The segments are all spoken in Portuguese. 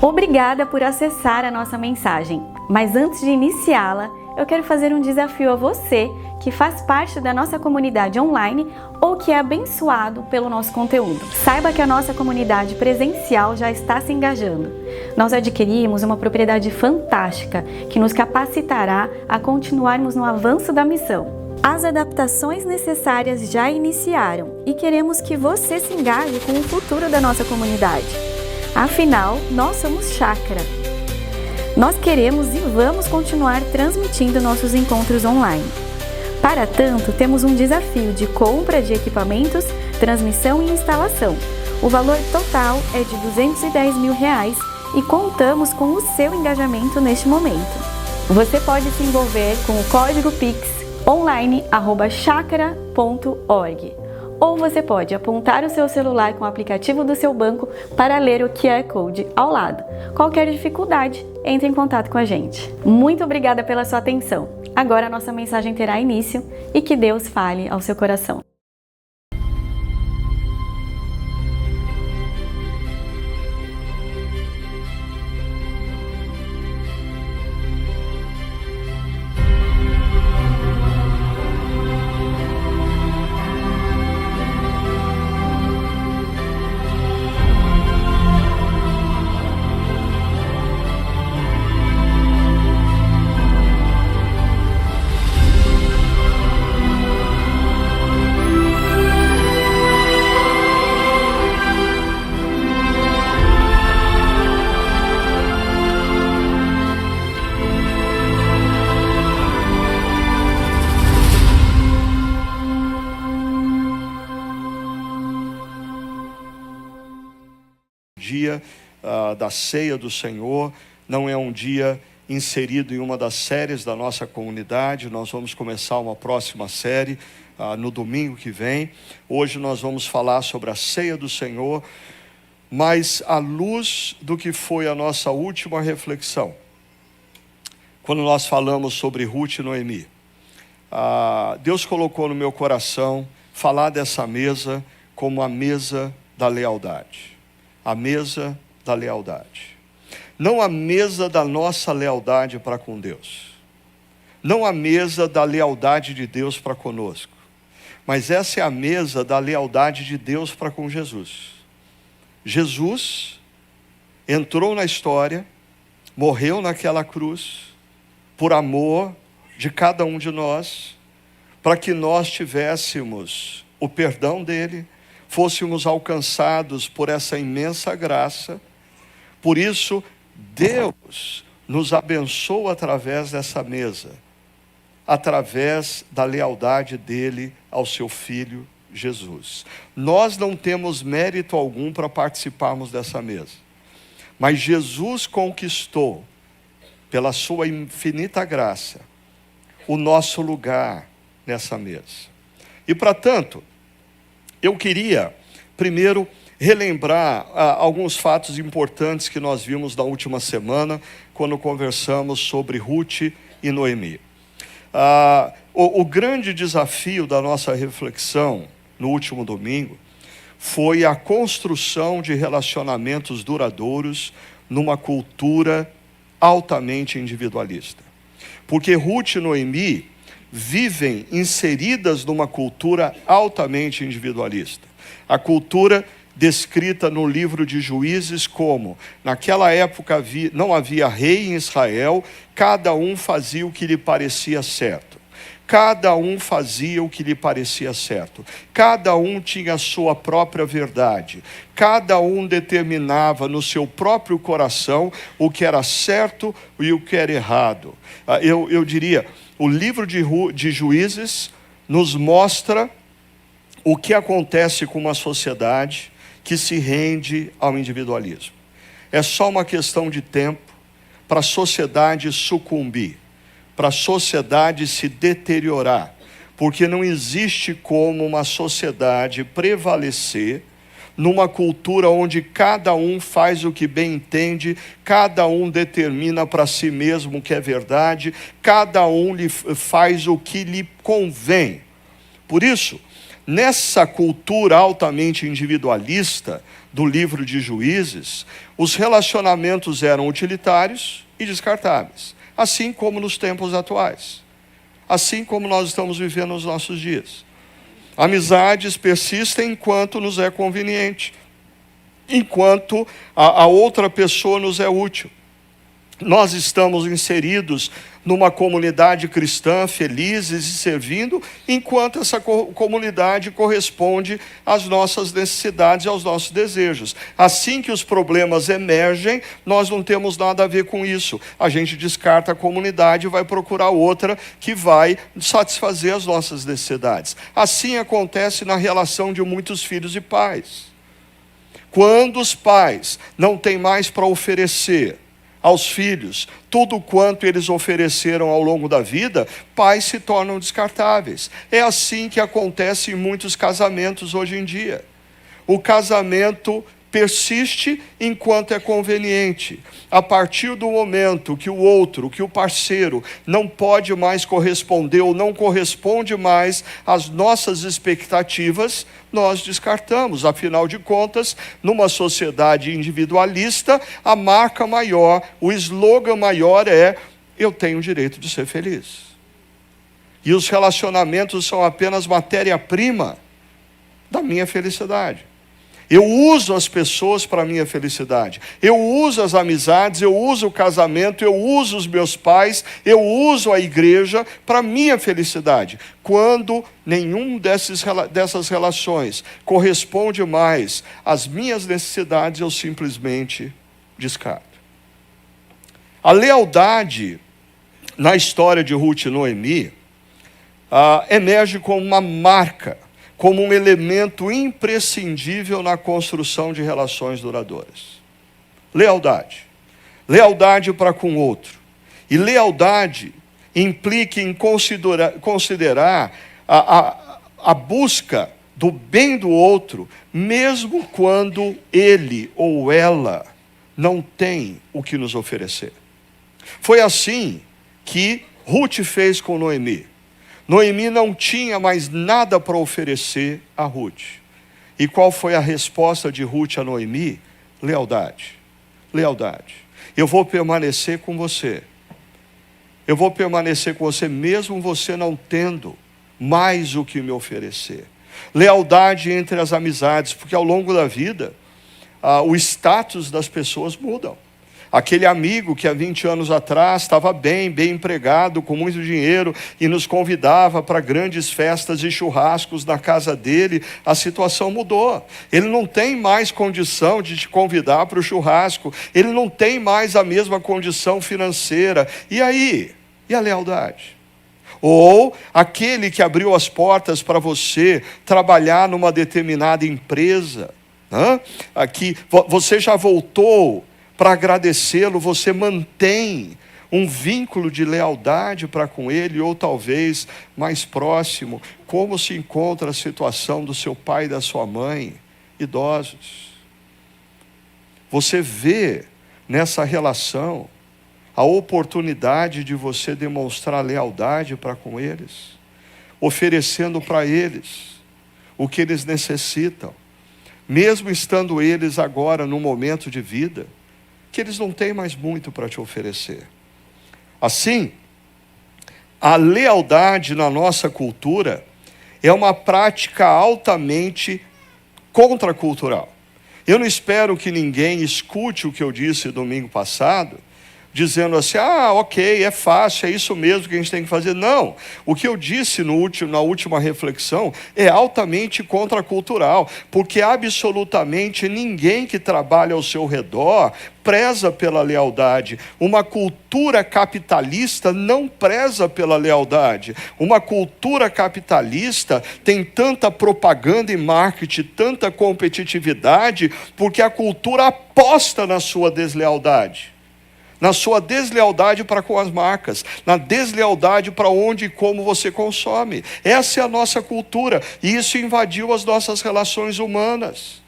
Obrigada por acessar a nossa mensagem, mas antes de iniciá-la, eu quero fazer um desafio a você que faz parte da nossa comunidade online ou que é abençoado pelo nosso conteúdo. Saiba que a nossa comunidade presencial já está se engajando. Nós adquirimos uma propriedade fantástica que nos capacitará a continuarmos no avanço da missão. As adaptações necessárias já iniciaram e queremos que você se engaje com o futuro da nossa comunidade. Afinal, nós somos Chácara. Nós queremos e vamos continuar transmitindo nossos encontros online. Para tanto, temos um desafio de compra de equipamentos, transmissão e instalação. O valor total é de R$210 mil e contamos com o seu engajamento neste momento. Você pode se envolver com o código Pix online@chácara.org. Ou você pode apontar o seu celular com o aplicativo do seu banco para ler o QR Code ao lado. Qualquer dificuldade, entre em contato com a gente. Muito obrigada pela sua atenção. Agora a nossa mensagem terá início e que Deus fale ao seu coração. Dia da ceia do Senhor, não é um dia inserido em uma das séries da nossa comunidade. Nós vamos começar uma próxima série no domingo que vem. Hoje nós vamos falar sobre a ceia do Senhor, mas à luz do que foi a nossa última reflexão, quando nós falamos sobre Ruth e Noemi. Deus colocou no meu coração falar dessa mesa como a mesa da lealdade. A mesa da lealdade. Não a mesa da nossa lealdade para com Deus. Não a mesa da lealdade de Deus para conosco. Mas essa é a mesa da lealdade de Deus para com Jesus. Jesus entrou na história, morreu naquela cruz, por amor de cada um de nós, para que nós tivéssemos o perdão dele, fôssemos alcançados por essa imensa graça. Por isso, Deus nos abençoa através dessa mesa, através da lealdade dele ao seu Filho Jesus. Nós não temos mérito algum para participarmos dessa mesa, mas Jesus conquistou, pela sua infinita graça, o nosso lugar nessa mesa. E para tanto, eu queria, primeiro, relembrar alguns fatos importantes que nós vimos na última semana, quando conversamos sobre Ruth e Noemi. O grande desafio da nossa reflexão no último domingo foi a construção de relacionamentos duradouros numa cultura altamente individualista. Porque Ruth e Noemi vivem inseridas numa cultura altamente individualista. A cultura descrita no livro de Juízes como, naquela época não havia rei em Israel, cada um fazia o que lhe parecia certo. Cada um fazia o que lhe parecia certo. Cada um tinha a sua própria verdade. Cada um determinava no seu próprio coração o que era certo e o que era errado. Eu diria, o livro de Juízes nos mostra o que acontece com uma sociedade que se rende ao individualismo. É só uma questão de tempo para a sociedade sucumbir, para a sociedade se deteriorar, porque não existe como uma sociedade prevalecer numa cultura onde cada um faz o que bem entende, cada um determina para si mesmo o que é verdade, cada um faz o que lhe convém. Por isso, nessa cultura altamente individualista, do livro de Juízes, os relacionamentos eram utilitários e descartáveis, assim como nos tempos atuais, assim como nós estamos vivendo nos nossos dias. Amizades persistem enquanto nos é conveniente, enquanto a outra pessoa nos é útil. Nós estamos inseridos numa comunidade cristã, felizes e servindo, enquanto essa comunidade corresponde às nossas necessidades e aos nossos desejos. Assim que os problemas emergem, nós não temos nada a ver com isso. A gente descarta a comunidade e vai procurar outra que vai satisfazer as nossas necessidades. Assim acontece na relação de muitos filhos e pais. Quando os pais não têm mais para oferecer aos filhos tudo quanto eles ofereceram ao longo da vida, pais se tornam descartáveis. É assim que acontece em muitos casamentos hoje em dia. O casamento persiste enquanto é conveniente. A partir do momento que o outro, que o parceiro, não pode mais corresponder ou não corresponde mais às nossas expectativas, nós descartamos. Afinal de contas, numa sociedade individualista, a marca maior, o slogan maior é: eu tenho o direito de ser feliz. E os relacionamentos são apenas matéria-prima da minha felicidade. Eu uso as pessoas para a minha felicidade. Eu uso as amizades, eu uso o casamento, eu uso os meus pais, eu uso a igreja para a minha felicidade. Quando nenhum dessas relações corresponde mais às minhas necessidades, eu simplesmente descarto. A lealdade na história de Ruth e Noemi emerge como uma marca, como um elemento imprescindível na construção de relações duradouras. Lealdade. Lealdade para com o outro. E lealdade implica em considerar a busca do bem do outro, mesmo quando ele ou ela não tem o que nos oferecer. Foi assim que Ruth fez com Noemi. Noemi não tinha mais nada para oferecer a Ruth. E qual foi a resposta de Ruth a Noemi? Lealdade. Lealdade. Eu vou permanecer com você. Eu vou permanecer com você mesmo você não tendo mais o que me oferecer. Lealdade entre as amizades, porque ao longo da vida, o status das pessoas mudam. Aquele amigo que há 20 anos atrás estava bem empregado, com muito dinheiro, e nos convidava para grandes festas e churrascos na casa dele, a situação mudou. Ele não tem mais condição de te convidar para o churrasco, ele não tem mais a mesma condição financeira. E aí? E a lealdade? Ou aquele que abriu as portas para você trabalhar numa determinada empresa, aqui você já voltou para agradecê-lo, você mantém um vínculo de lealdade para com ele, ou talvez mais próximo. Como se encontra a situação do seu pai e da sua mãe, idosos? Você vê nessa relação a oportunidade de você demonstrar lealdade para com eles, oferecendo para eles o que eles necessitam, mesmo estando eles agora num momento de vida que eles não têm mais muito para te oferecer. Assim, a lealdade na nossa cultura é uma prática altamente contracultural. Eu não espero que ninguém escute o que eu disse domingo passado, dizendo assim: ok, é fácil, é isso mesmo que a gente tem que fazer. Não, o que eu disse na última reflexão é altamente contracultural, porque absolutamente ninguém que trabalha ao seu redor preza pela lealdade. Uma cultura capitalista não preza pela lealdade. Uma cultura capitalista tem tanta propaganda e marketing, tanta competitividade, porque a cultura aposta na sua deslealdade. Na sua deslealdade para com as marcas, na deslealdade para onde e como você consome. Essa é a nossa cultura, e isso invadiu as nossas relações humanas.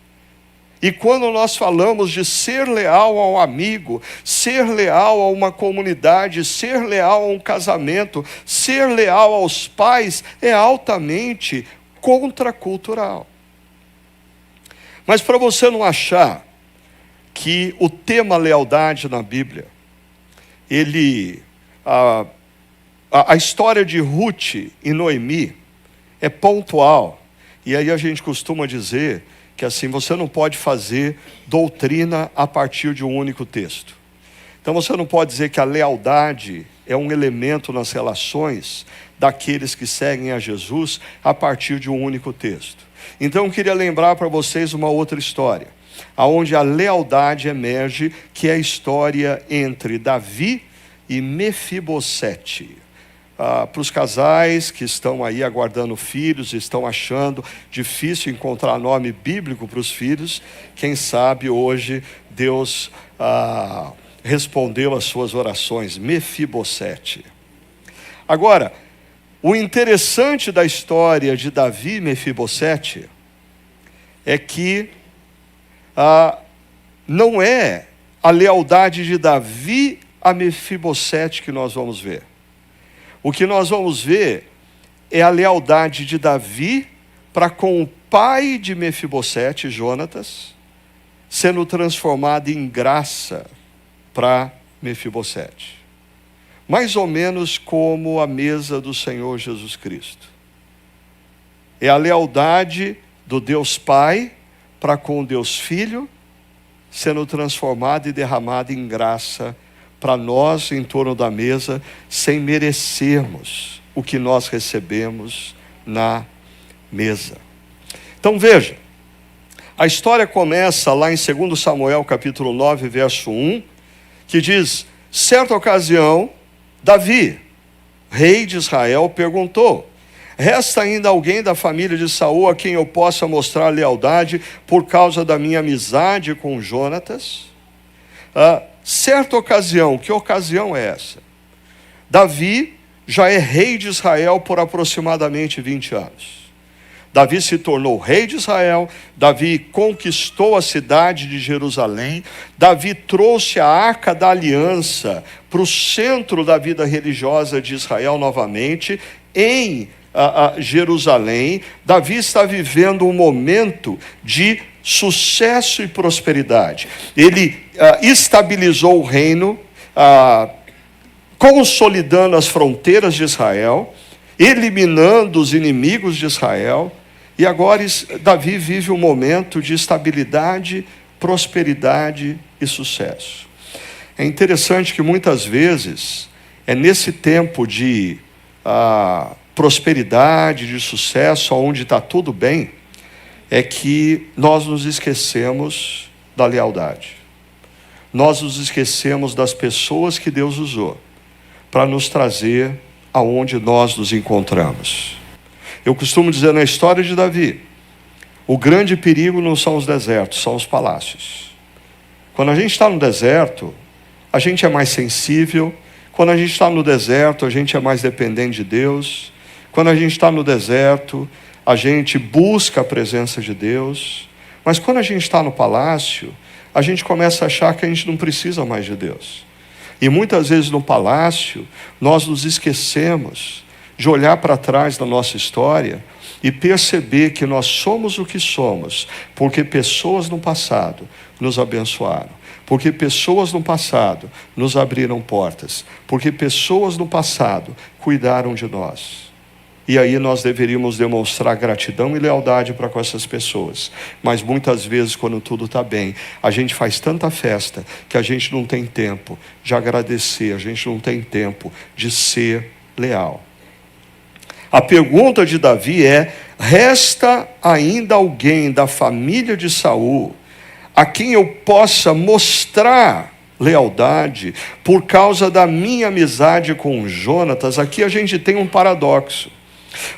E quando nós falamos de ser leal ao amigo, ser leal a uma comunidade, ser leal a um casamento, ser leal aos pais, é altamente contracultural. Mas para você não achar que o tema lealdade na Bíblia, a história de Ruth e Noemi é pontual. E aí a gente costuma dizer que assim, você não pode fazer doutrina a partir de um único texto. Então você não pode dizer que a lealdade é um elemento nas relações daqueles que seguem a Jesus a partir de um único texto. Então eu queria lembrar para vocês uma outra história, aonde a lealdade emerge, que é a história entre Davi e Mefibosete. Para os casais que estão aí aguardando filhos, estão achando difícil encontrar nome bíblico para os filhos, quem sabe hoje Deus respondeu às suas orações, Mefibosete. Agora, o interessante da história de Davi e Mefibosete é que não é a lealdade de Davi a Mefibosete que nós vamos ver. O que nós vamos ver é a lealdade de Davi para com o pai de Mefibosete, Jonatas, sendo transformado em graça para Mefibosete. Mais ou menos como a mesa do Senhor Jesus Cristo. É a lealdade do Deus Pai para com o Deus Filho, sendo transformado e derramado em graça para nós em torno da mesa, sem merecermos o que nós recebemos na mesa. Então veja, a história começa lá em 2 Samuel capítulo 9, verso 1, que diz: certa ocasião, Davi, rei de Israel, perguntou: resta ainda alguém da família de Saul a quem eu possa mostrar lealdade por causa da minha amizade com Jonatas? Certa ocasião, que ocasião é essa? Davi já é rei de Israel por aproximadamente 20 anos. Davi se tornou rei de Israel, Davi conquistou a cidade de Jerusalém, Davi trouxe a Arca da Aliança para o centro da vida religiosa de Israel novamente, em Jerusalém. Davi está vivendo um momento de sucesso e prosperidade. Ele estabilizou o reino, consolidando as fronteiras de Israel, eliminando os inimigos de Israel. E agora Davi vive um momento de estabilidade, prosperidade e sucesso. É interessante que muitas vezes é nesse tempo de prosperidade, de sucesso, onde está tudo bem, é que nós nos esquecemos da lealdade. Nós nos esquecemos das pessoas que Deus usou para nos trazer aonde nós nos encontramos. Eu costumo dizer na história de Davi, o grande perigo não são os desertos, são os palácios. Quando a gente está no deserto, a gente é mais sensível. Quando a gente está no deserto, a gente é mais dependente de Deus. Quando a gente está no deserto, a gente busca a presença de Deus. Mas quando a gente está no palácio, a gente começa a achar que a gente não precisa mais de Deus. E muitas vezes no palácio, nós nos esquecemos de olhar para trás da nossa história e perceber que nós somos o que somos, porque pessoas no passado nos abençoaram, porque pessoas no passado nos abriram portas, porque pessoas no passado cuidaram de nós. E aí nós deveríamos demonstrar gratidão e lealdade para com essas pessoas. Mas muitas vezes, quando tudo está bem, a gente faz tanta festa que a gente não tem tempo de agradecer, a gente não tem tempo de ser leal. A pergunta de Davi é: resta ainda alguém da família de Saul a quem eu possa mostrar lealdade por causa da minha amizade com Jonatas? Aqui a gente tem um paradoxo,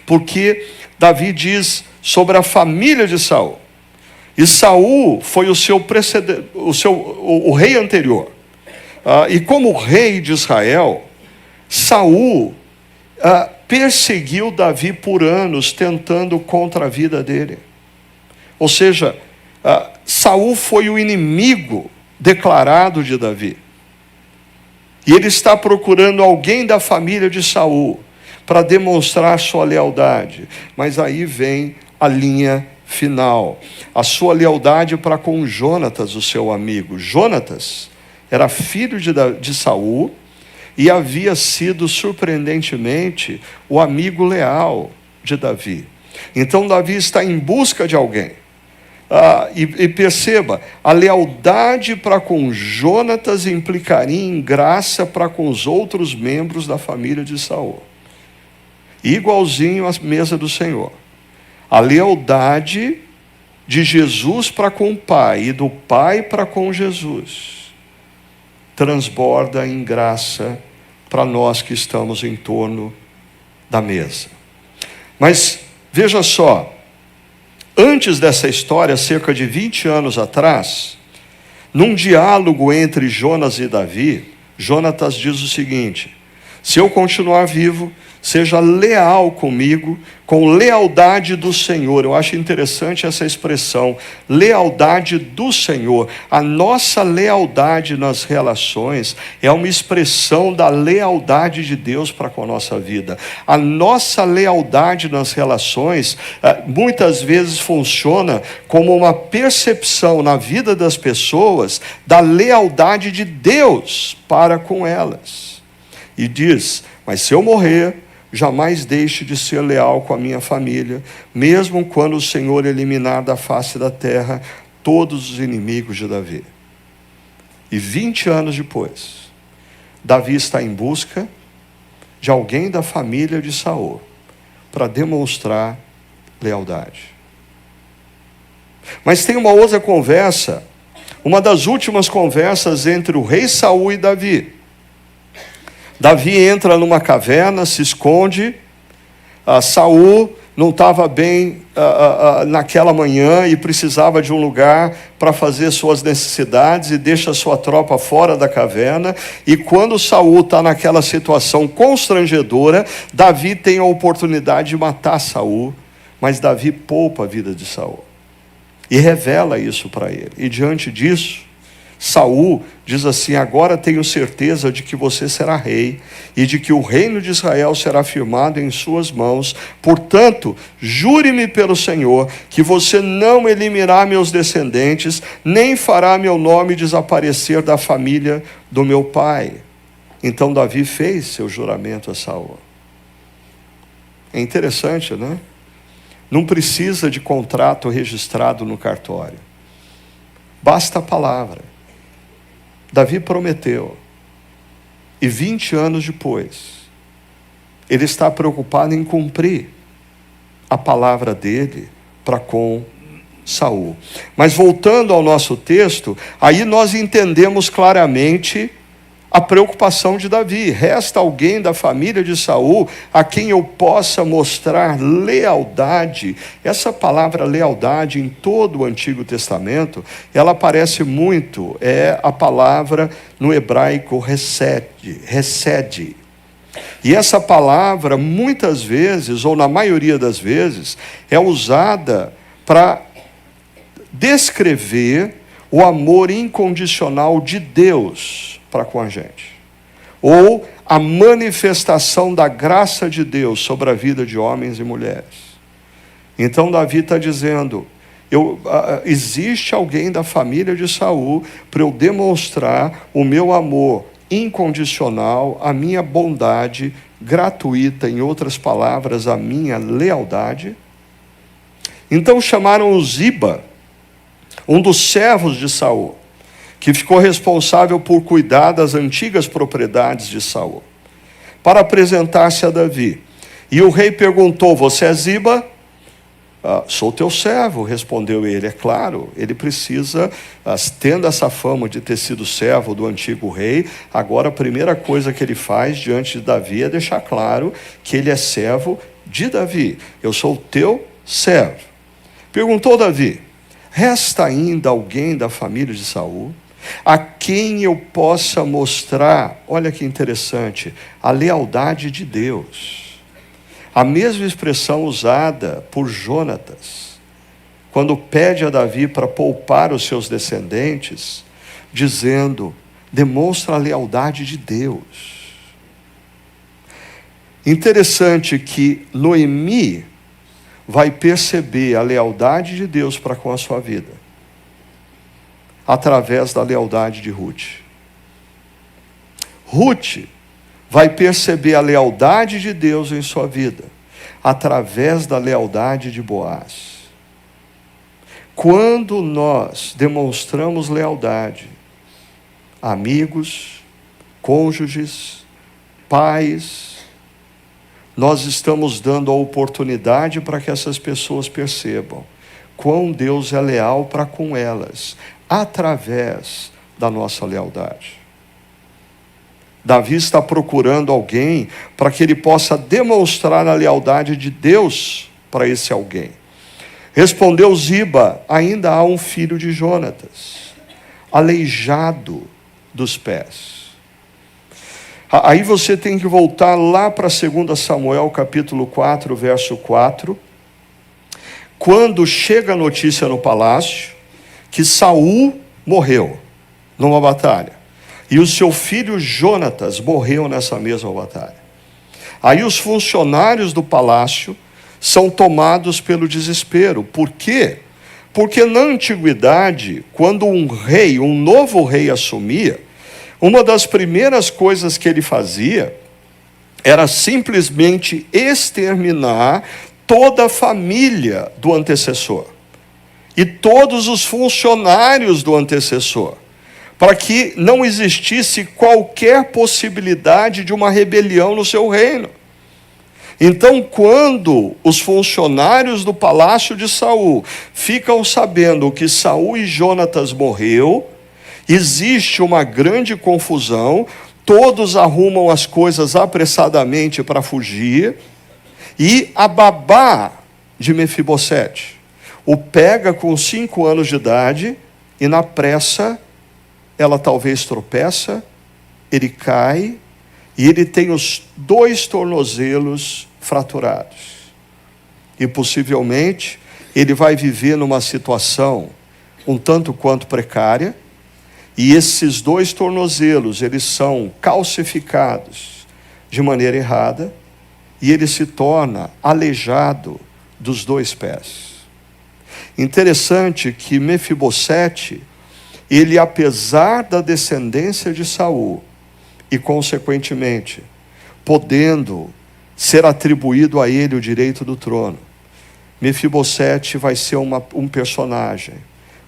porque Davi diz sobre a família de Saul, e Saul foi o seu precedente, o rei anterior, e como rei de Israel, Saul perseguiu Davi por anos, tentando contra a vida dele. Ou seja, Saul foi o inimigo declarado de Davi. E ele está procurando alguém da família de Saul para demonstrar sua lealdade. Mas aí vem a linha final. A sua lealdade para com Jonatas, o seu amigo. Jonatas era filho de Saul e havia sido, surpreendentemente, o amigo leal de Davi. Então Davi está em busca de alguém. E perceba, a lealdade para com Jonatas implicaria em graça para com os outros membros da família de Saul. Igualzinho à mesa do Senhor. A lealdade de Jesus para com o Pai e do Pai para com Jesus transborda em graça para nós que estamos em torno da mesa. Mas veja só, antes dessa história, cerca de 20 anos atrás, num diálogo entre Jonas e Davi, Jonatas diz o seguinte: se eu continuar vivo, seja leal comigo, com lealdade do Senhor. Eu acho interessante essa expressão, lealdade do Senhor. A nossa lealdade nas relações é uma expressão da lealdade de Deus para com a nossa vida. A nossa lealdade nas relações muitas vezes funciona como uma percepção na vida das pessoas da lealdade de Deus para com elas. E diz: mas se eu morrer, jamais deixe de ser leal com a minha família, mesmo quando o Senhor eliminar da face da terra todos os inimigos de Davi. E 20 anos depois, Davi está em busca de alguém da família de Saul para demonstrar lealdade. Mas tem uma outra conversa, uma das últimas conversas entre o rei Saul e Davi. Davi entra numa caverna, se esconde. Saul não estava bem naquela manhã e precisava de um lugar para fazer suas necessidades e deixa sua tropa fora da caverna. E quando Saul está naquela situação constrangedora, Davi tem a oportunidade de matar Saul, mas Davi poupa a vida de Saul e revela isso para ele. E diante disso, Saul diz assim: agora tenho certeza de que você será rei e de que o reino de Israel será firmado em suas mãos. Portanto, jure-me pelo Senhor que você não eliminará meus descendentes, nem fará meu nome desaparecer da família do meu pai. Então Davi fez seu juramento a Saul. É interessante, né? Não precisa de contrato registrado no cartório. Basta a palavra. Davi prometeu, e 20 anos depois, ele está preocupado em cumprir a palavra dele para com Saul. Mas voltando ao nosso texto, aí nós entendemos claramente a preocupação de Davi. Resta alguém da família de Saul a quem eu possa mostrar lealdade. Essa palavra lealdade em todo o Antigo Testamento, ela aparece muito, é a palavra no hebraico hesed. E essa palavra muitas vezes, ou na maioria das vezes, é usada para descrever o amor incondicional de Deus para com a gente, ou a manifestação da graça de Deus sobre a vida de homens e mulheres. Então Davi está dizendo: existe alguém da família de Saul para eu demonstrar o meu amor incondicional, a minha bondade gratuita, em outras palavras, a minha lealdade. Então chamaram Ziba, um dos servos de Saul, que ficou responsável por cuidar das antigas propriedades de Saul, para apresentar-se a Davi. E o rei perguntou: você é Ziba? Sou teu servo, respondeu ele. É claro, ele precisa, tendo essa fama de ter sido servo do antigo rei, agora a primeira coisa que ele faz diante de Davi é deixar claro que ele é servo de Davi. Eu sou teu servo. Perguntou Davi: resta ainda alguém da família de Saul a quem eu possa mostrar, olha que interessante, a lealdade de Deus? A mesma expressão usada por Jonatas, quando pede a Davi para poupar os seus descendentes, dizendo: demonstra a lealdade de Deus. Interessante que Noemi vai perceber a lealdade de Deus para com a sua vida através da lealdade de Ruth. Ruth vai perceber a lealdade de Deus em sua vida através da lealdade de Boaz. Quando nós demonstramos lealdade, amigos, cônjuges, pais, nós estamos dando a oportunidade para que essas pessoas percebam quão Deus é leal para com elas, através da nossa lealdade. Davi está procurando alguém para que ele possa demonstrar a lealdade de Deus para esse alguém. Respondeu Ziba: ainda há um filho de Jonatas, aleijado dos pés. Aí você tem que voltar lá para 2 Samuel, capítulo 4, verso 4, quando chega a notícia no palácio que Saul morreu numa batalha, e o seu filho Jonatas morreu nessa mesma batalha. Aí os funcionários do palácio são tomados pelo desespero. Por quê? Porque na antiguidade, quando um novo rei assumia, uma das primeiras coisas que ele fazia era simplesmente exterminar toda a família do antecessor e todos os funcionários do antecessor, para que não existisse qualquer possibilidade de uma rebelião no seu reino. Então, quando os funcionários do palácio de Saul ficam sabendo que Saul e Jonatas morreu, existe uma grande confusão, todos arrumam as coisas apressadamente para fugir, e a babá de Mefibosete o pega com 5 anos de idade, e na pressa, ela talvez tropeça, ele cai, e ele tem os 2 tornozelos fraturados. E possivelmente, ele vai viver numa situação um tanto quanto precária, e esses 2 tornozelos, eles são calcificados de maneira errada, e ele se torna aleijado dos 2 pés. Interessante que Mefibosete, ele, apesar da descendência de Saul, e consequentemente, podendo ser atribuído a ele o direito do trono, Mefibosete vai ser um personagem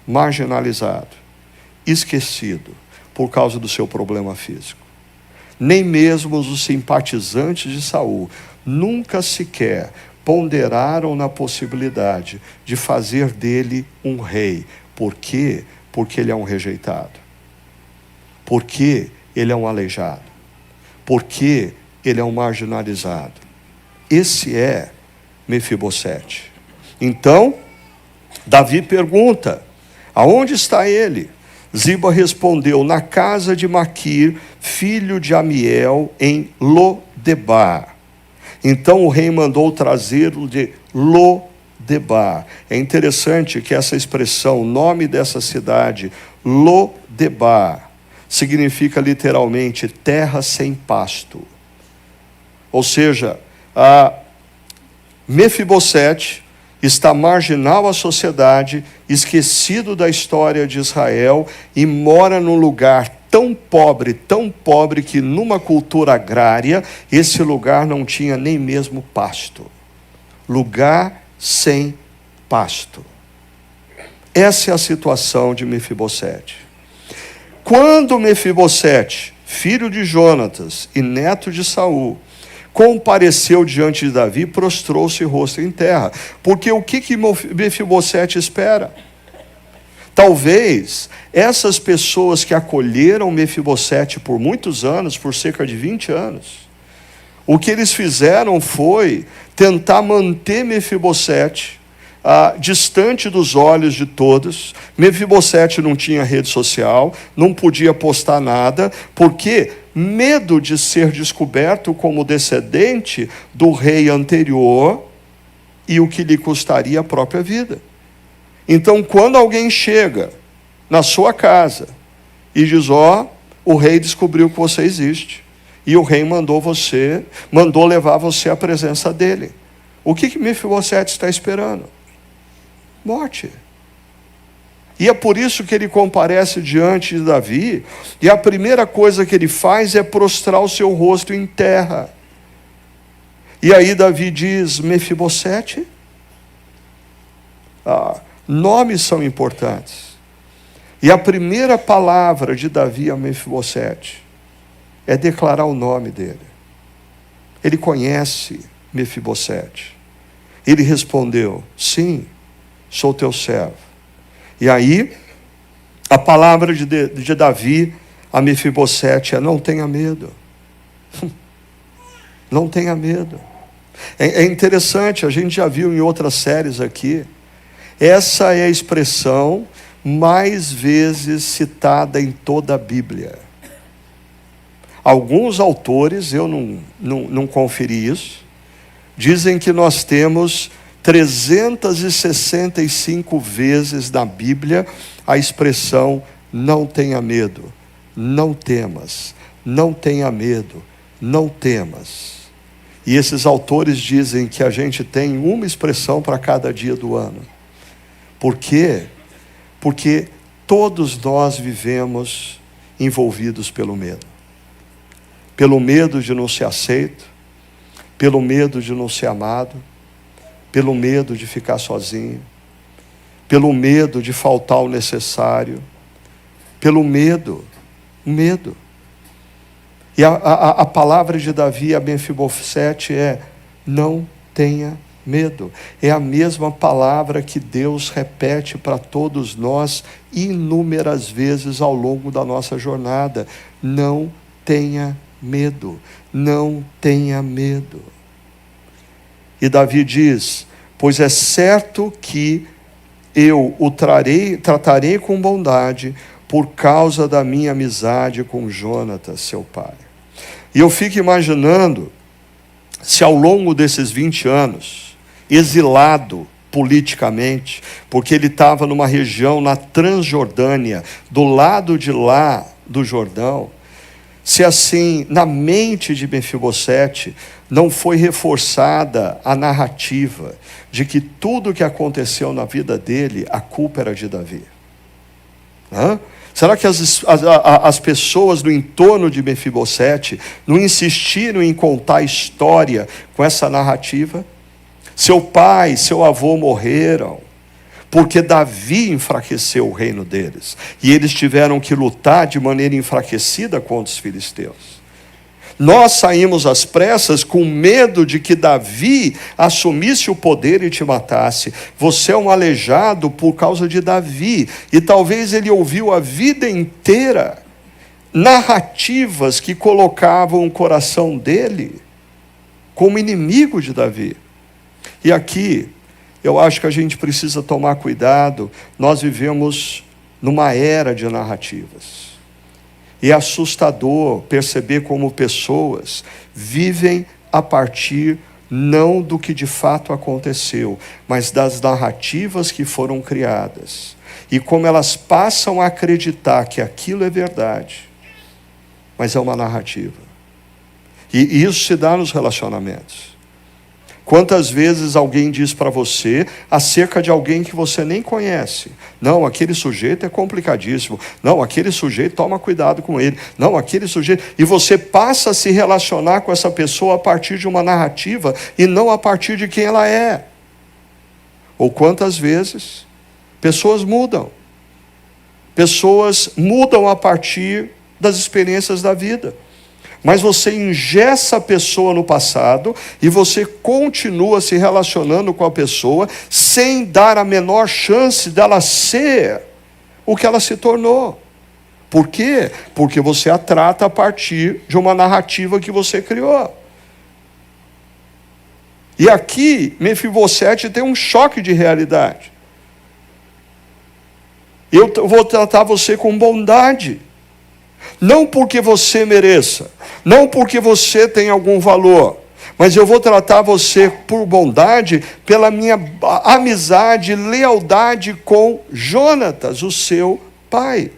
marginalizado, esquecido, por causa do seu problema físico. Nem mesmo os simpatizantes de Saul nunca sequer ponderaram na possibilidade de fazer dele um rei. Por quê? Porque ele é um rejeitado. Porque ele é um aleijado. Porque ele é um marginalizado. Esse é Mefibosete. Então, Davi pergunta: aonde está ele? Ziba respondeu: na casa de Maquir, filho de Amiel, em Lodebar. Então o rei mandou trazê-lo de Lodebar. É interessante que essa expressão, o nome dessa cidade, Lodebar, significa literalmente terra sem pasto. Ou seja, Mefibosete está marginal à sociedade, esquecido da história de Israel, e mora num lugar tão pobre, que numa cultura agrária, esse lugar não tinha nem mesmo pasto. Lugar sem pasto. Essa é a situação de Mefibosete. Quando Mefibosete, filho de Jonatas e neto de Saul, compareceu diante de Davi, prostrou-se rosto em terra. Porque o que Mefibosete espera? Talvez essas pessoas que acolheram Mefibosete por muitos anos, por cerca de 20 anos, o que eles fizeram foi tentar manter Mefibosete distante dos olhos de todos. Mefibosete não tinha rede social, não podia postar nada, porque medo de ser descoberto como descendente do rei anterior, e o que lhe custaria a própria vida. Então, quando alguém chega na sua casa e diz: o rei descobriu que você existe, e o rei mandou levar você à presença dele. O que Mefibosete está esperando? Morte. E é por isso que ele comparece diante de Davi, e a primeira coisa que ele faz é prostrar o seu rosto em terra. E aí Davi diz: Mefibosete. Nomes são importantes. E a primeira palavra de Davi a Mefibosete é declarar o nome dele. Ele conhece Mefibosete. Ele respondeu: sim, sou teu servo. E aí, a palavra de Davi a Mefibosete é: não tenha medo. Não tenha medo. É interessante, a gente já viu em outras séries aqui, essa é a expressão mais vezes citada em toda a Bíblia. Alguns autores, eu não conferi isso, dizem que nós temos 365 vezes na Bíblia a expressão não tenha medo, não temas, não tenha medo, não temas. E esses autores dizem que a gente tem uma expressão para cada dia do ano. Por quê? Porque todos nós vivemos envolvidos pelo medo. Pelo medo de não ser aceito, pelo medo de não ser amado, pelo medo de ficar sozinho, pelo medo de faltar o necessário, pelo medo. E a palavra de Davi a Mefibosete é: não tenha medo. É a mesma palavra que Deus repete para todos nós inúmeras vezes ao longo da nossa jornada: não tenha medo, não tenha medo. E Davi diz: pois é certo que eu o tratarei com bondade por causa da minha amizade com Jonatas, seu pai. E eu fico imaginando se ao longo desses 20 anos, exilado politicamente, porque ele estava numa região na Transjordânia, do lado de lá do Jordão, se assim, na mente de Mefibosete, não foi reforçada a narrativa de que tudo o que aconteceu na vida dele, a culpa era de Davi. Será que as pessoas no entorno de Mefibosete não insistiram em contar a história com essa narrativa? Seu pai, seu avô morreram porque Davi enfraqueceu o reino deles, e eles tiveram que lutar de maneira enfraquecida contra os filisteus. Nós saímos às pressas com medo de que Davi assumisse o poder e te matasse. Você é um aleijado por causa de Davi, e talvez ele ouviu a vida inteira narrativas que colocavam o coração dele como inimigo de Davi. E aqui eu acho que a gente precisa tomar cuidado. Nós vivemos numa era de narrativas. E é assustador perceber como pessoas vivem a partir não do que de fato aconteceu, mas das narrativas que foram criadas. E como elas passam a acreditar que aquilo é verdade, mas é uma narrativa. E isso se dá nos relacionamentos. Quantas vezes alguém diz para você acerca de alguém que você nem conhece: não, aquele sujeito é complicadíssimo, não, aquele sujeito, toma cuidado com ele, não, aquele sujeito, e você passa a se relacionar com essa pessoa a partir de uma narrativa e não a partir de quem ela é. Ou quantas vezes pessoas mudam a partir das experiências da vida. Mas você engessa a pessoa no passado e você continua se relacionando com a pessoa sem dar a menor chance dela ser o que ela se tornou. Por quê? Porque você a trata a partir de uma narrativa que você criou. E aqui, Mefibosete tem um choque de realidade. Eu vou tratar você com bondade. Não porque você mereça, não porque você tem algum valor, mas eu vou tratar você por bondade, pela minha amizade, lealdade com Jonatas, o seu pai.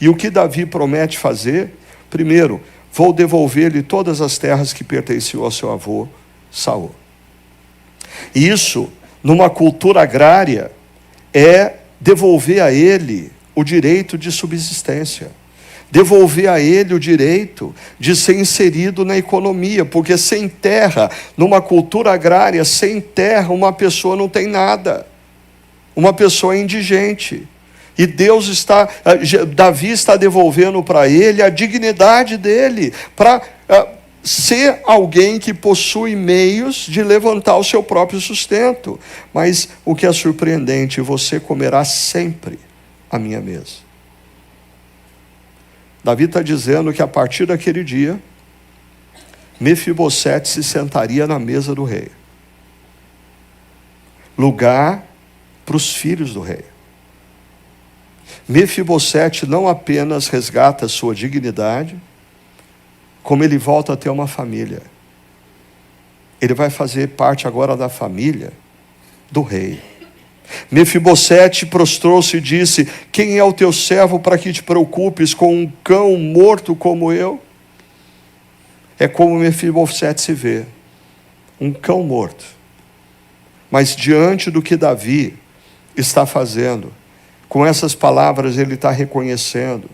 E o que Davi promete fazer? Primeiro, vou devolver-lhe todas as terras que pertenciam ao seu avô Saul. Isso, numa cultura agrária, é devolver a ele o direito de subsistência. Devolver a ele o direito de ser inserido na economia, porque sem terra, numa cultura agrária, sem terra, uma pessoa não tem nada. Uma pessoa é indigente. E Davi está devolvendo para ele a dignidade dele, para ser alguém que possui meios de levantar o seu próprio sustento. Mas o que é surpreendente, você comerá sempre à minha mesa. Davi está dizendo que a partir daquele dia, Mefibosete se sentaria na mesa do rei. Lugar para os filhos do rei. Mefibosete não apenas resgata sua dignidade, como ele volta a ter uma família. Ele vai fazer parte agora da família do rei. Mefibosete prostrou-se e disse: quem é o teu servo para que te preocupes com um cão morto como eu? É como Mefibosete se vê, um cão morto. Mas diante do que Davi está fazendo, com essas palavras ele está reconhecendo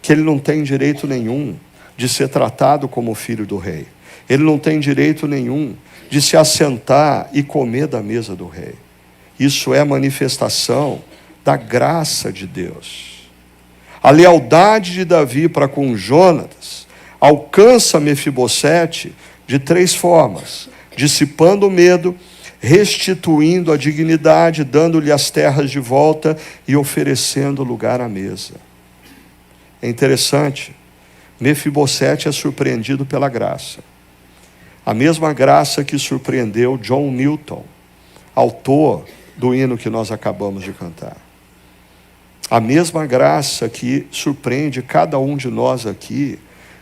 que ele não tem direito nenhum de ser tratado como filho do rei. Ele não tem direito nenhum de se assentar e comer da mesa do rei. Isso é manifestação da graça de Deus. A lealdade de Davi para com Jonatas alcança Mefibosete de 3 formas: dissipando o medo, restituindo a dignidade, dando-lhe as terras de volta e oferecendo lugar à mesa. É interessante, Mefibosete é surpreendido pela graça. A mesma graça que surpreendeu John Newton, autor do hino que nós acabamos de cantar. A mesma graça que surpreende cada um de nós aqui,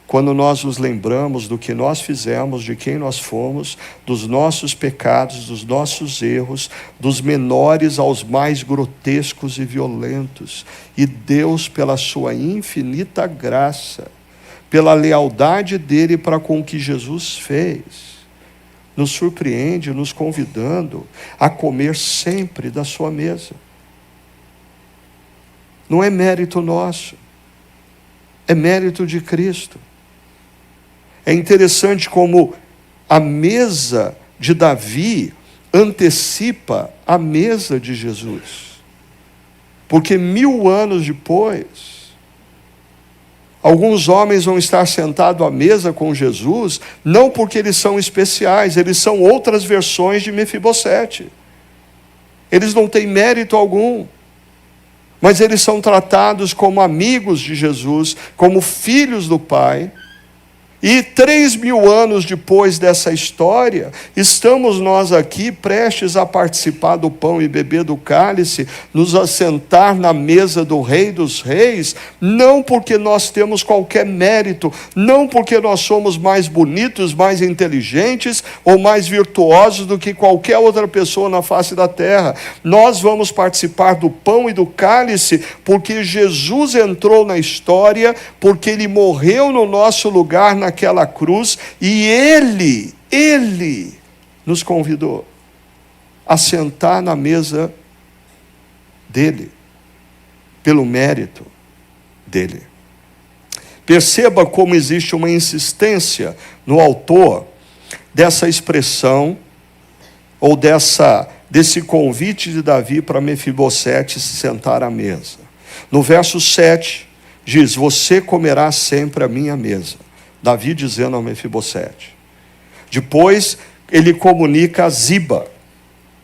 quando nós nos lembramos do que nós fizemos, de quem nós fomos, dos nossos pecados, dos nossos erros, dos menores aos mais grotescos e violentos. E Deus, pela sua infinita graça, pela lealdade dele para com o que Jesus fez, nos surpreende, nos convidando a comer sempre da sua mesa. Não é mérito nosso, é mérito de Cristo. É interessante como a mesa de Davi antecipa a mesa de Jesus. Porque 1000 anos depois, alguns homens vão estar sentados à mesa com Jesus, não porque eles são especiais, eles são outras versões de Mefibosete. Eles não têm mérito algum, mas eles são tratados como amigos de Jesus, como filhos do Pai. E 3000 anos depois dessa história, estamos nós aqui prestes a participar do pão e beber do cálice, nos assentar na mesa do Rei dos Reis, não porque nós temos qualquer mérito, não porque nós somos mais bonitos, mais inteligentes ou mais virtuosos do que qualquer outra pessoa na face da terra. Nós vamos participar do pão e do cálice porque Jesus entrou na história, porque Ele morreu no nosso lugar naquela cruz, e Ele nos convidou a sentar na mesa dele, pelo mérito dele. Perceba como existe uma insistência no autor dessa expressão, ou desse convite de Davi para Mefibosete se sentar à mesa. No verso 7, diz: você comerá sempre à minha mesa. Davi dizendo a Mefibosete. Depois ele comunica a Ziba: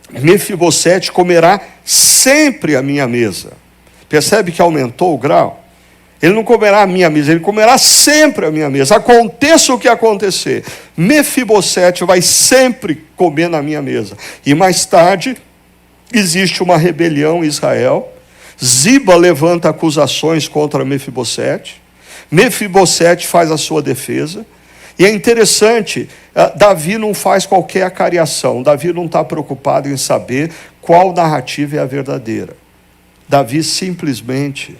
Mefibosete comerá sempre à minha mesa. Percebe que aumentou o grau? Ele não comerá à minha mesa, ele comerá sempre à minha mesa. Aconteça o que acontecer, Mefibosete vai sempre comer na minha mesa. E mais tarde, existe uma rebelião em Israel. Ziba levanta acusações contra Mefibosete. Mefibosete faz a sua defesa. E é interessante, Davi não faz qualquer acariação. Davi não está preocupado em saber qual narrativa é a verdadeira. Davi simplesmente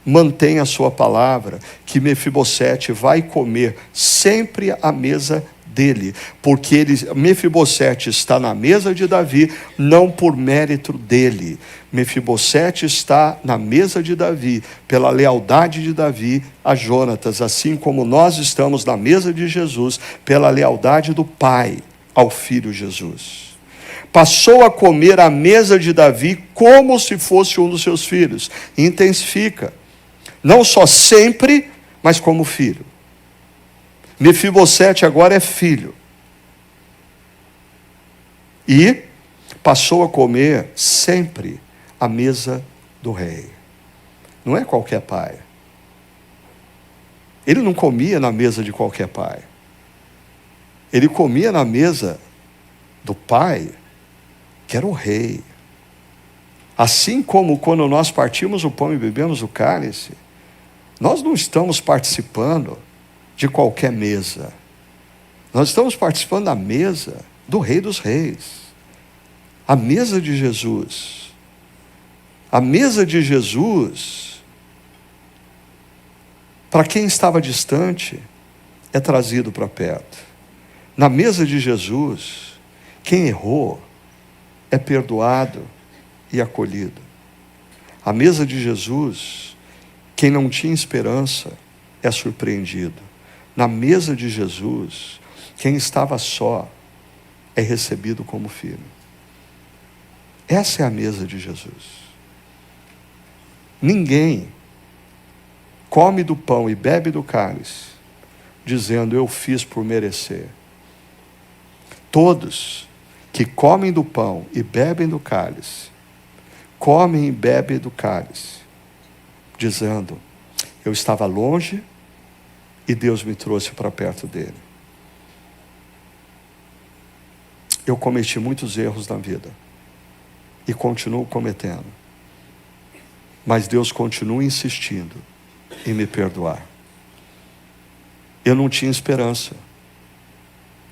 mantém a sua palavra, que Mefibosete vai comer sempre à mesa dele, porque Mefibosete está na mesa de Davi, não por mérito dele. Mefibosete está na mesa de Davi, pela lealdade de Davi a Jonatas, assim como nós estamos na mesa de Jesus, pela lealdade do Pai ao Filho Jesus. Passou a comer à mesa de Davi como se fosse um dos seus filhos. Intensifica, não só sempre, mas como filho. Mefibosete agora é filho. E passou a comer sempre à mesa do rei. Não é qualquer pai. Ele não comia na mesa de qualquer pai. Ele comia na mesa do pai, que era o rei. Assim como quando nós partimos o pão e bebemos o cálice, nós não estamos participando de qualquer mesa. Nós estamos participando da mesa do Rei dos Reis. A mesa de Jesus. A mesa de Jesus, para quem estava distante, é trazido para perto. Na mesa de Jesus, quem errou é perdoado e acolhido. A mesa de Jesus, quem não tinha esperança é surpreendido. Na mesa de Jesus, quem estava só é recebido como filho. Essa é a mesa de Jesus. Ninguém come do pão e bebe do cálice, dizendo, eu fiz por merecer. Todos que comem do pão e bebem do cálice, comem e bebem do cálice, dizendo, eu estava longe, e Deus me trouxe para perto dele. Eu cometi muitos erros na vida. E continuo cometendo. Mas Deus continua insistindo em me perdoar. Eu não tinha esperança.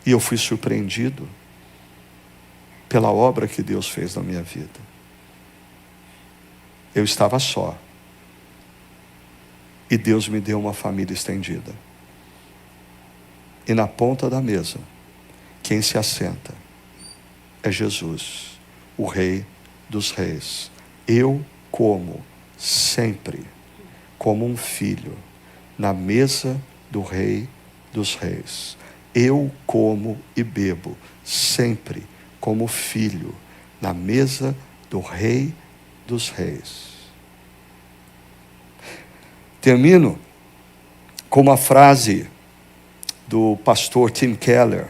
E eu fui surpreendido pela obra que Deus fez na minha vida. Eu estava só. E Deus me deu uma família estendida. E na ponta da mesa, quem se assenta é Jesus, o Rei dos Reis. Eu como sempre, como um filho, na mesa do Rei dos Reis. Eu como e bebo sempre, como filho, na mesa do Rei dos Reis. Termino com uma frase do pastor Tim Keller,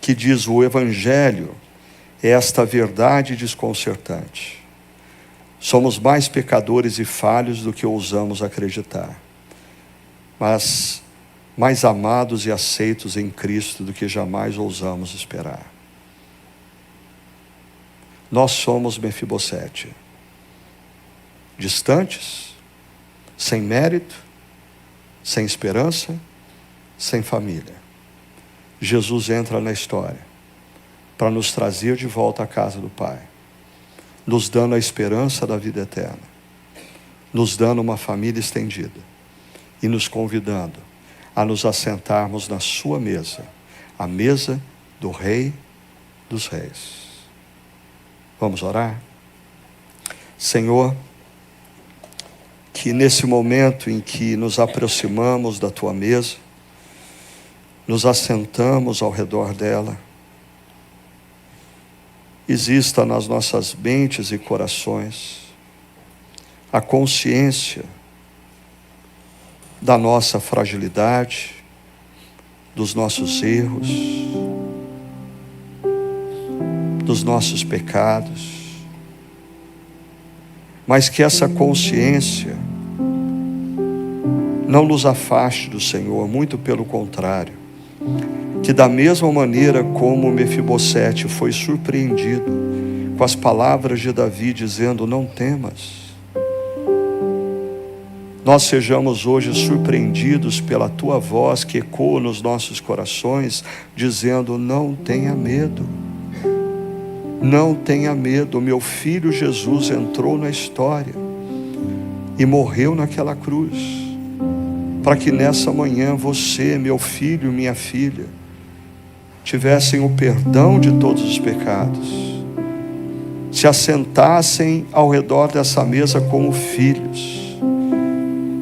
que diz, o Evangelho é esta verdade desconcertante. Somos mais pecadores e falhos do que ousamos acreditar, mas mais amados e aceitos em Cristo do que jamais ousamos esperar. Nós somos Mefibosete, distantes, sem mérito, sem esperança, sem família. Jesus entra na história para nos trazer de volta à casa do Pai, nos dando a esperança da vida eterna, nos dando uma família estendida e nos convidando a nos assentarmos na sua mesa, a mesa do Rei dos Reis. Vamos orar? Senhor, que nesse momento em que nos aproximamos da tua mesa, nos assentamos ao redor dela, exista nas nossas mentes e corações a consciência da nossa fragilidade, dos nossos erros, dos nossos pecados, mas que essa consciência não nos afaste do Senhor, muito pelo contrário, que da mesma maneira como Mefibosete foi surpreendido com as palavras de Davi dizendo, não temas, nós sejamos hoje surpreendidos pela tua voz que ecoa nos nossos corações, dizendo, não tenha medo. Não tenha medo, meu filho Jesus entrou na história e morreu naquela cruz, para que nessa manhã você, meu filho, minha filha, tivessem o perdão de todos os pecados, se assentassem ao redor dessa mesa como filhos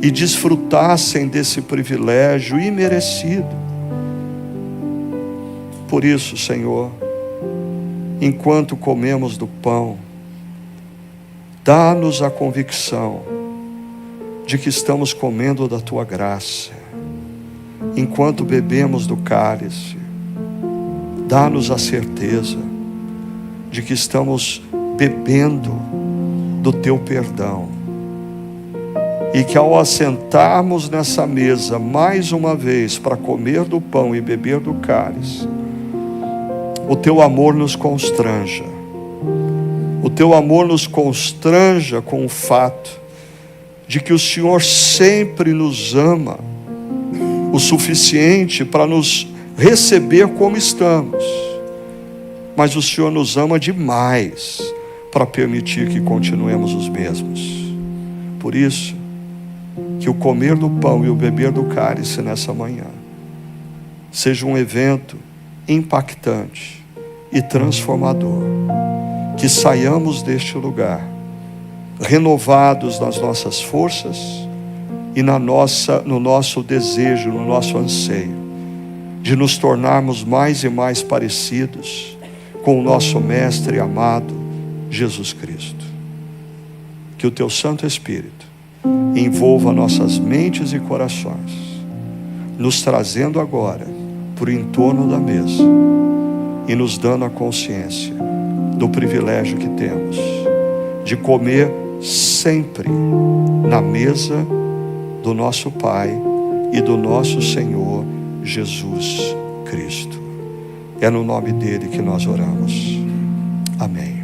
e desfrutassem desse privilégio imerecido. Por isso, Senhor, enquanto comemos do pão, dá-nos a convicção de que estamos comendo da Tua graça. Enquanto bebemos do cálice, dá-nos a certeza de que estamos bebendo do Teu perdão. E que ao assentarmos nessa mesa mais uma vez para comer do pão e beber do cálice, o Teu amor nos constranja. O Teu amor nos constranja com o fato de que o Senhor sempre nos ama o suficiente para nos receber como estamos, mas o Senhor nos ama demais para permitir que continuemos os mesmos. Por isso, que o comer do pão e o beber do cálice nessa manhã seja um evento impactante e transformador, que saiamos deste lugar renovados nas nossas forças e no nosso desejo, no nosso anseio de nos tornarmos mais e mais parecidos com o nosso Mestre amado Jesus Cristo. Que o Teu Santo Espírito envolva nossas mentes e corações, nos trazendo agora por em torno da mesa e nos dando a consciência do privilégio que temos de comer sempre na mesa do nosso Pai e do nosso Senhor Jesus Cristo. É no nome dele que nós oramos. Amém.